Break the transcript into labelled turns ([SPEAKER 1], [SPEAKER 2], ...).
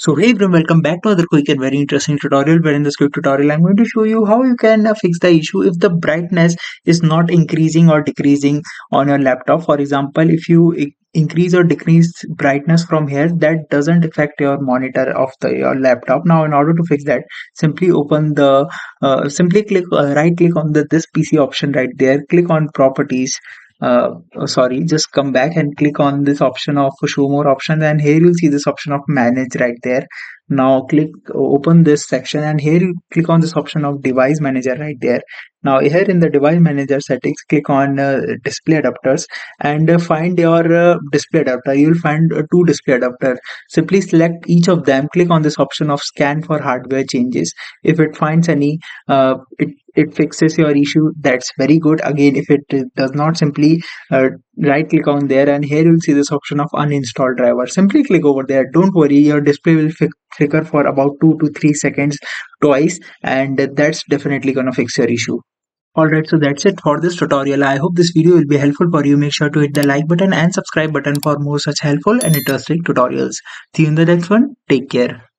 [SPEAKER 1] So hey everyone, welcome back to another quick and very interesting tutorial where in this quick tutorial I'm going to show you how you can fix the issue if the brightness is not increasing or decreasing on your laptop. For example, if you increase or decrease brightness from here, that doesn't affect your monitor of your laptop. Now in order to fix that, simply open the simply click right click on this PC option right there, click on properties. Sorry, just come back and click on this option of show more options, and here you'll see this option of manage right there. Now click open this section, and here you click on this option of device manager right there. Now here in the device manager settings, click on display adapters, and find your display adapter. You'll find two display adapter. Simply select each of them, click on this option of scan for hardware changes. If it finds any, it fixes your issue. That's very good. Again, if it does not, simply right click on there, and here you'll see this option of uninstall driver. Simply click over there. Don't worry, your display will flicker for about 2 to 3 seconds twice, and that's definitely gonna fix your issue. Alright, so that's it for this tutorial. I hope this video will be helpful for you. Make sure to hit the like button and subscribe button for more such helpful and interesting tutorials. See you in the next one. Take care.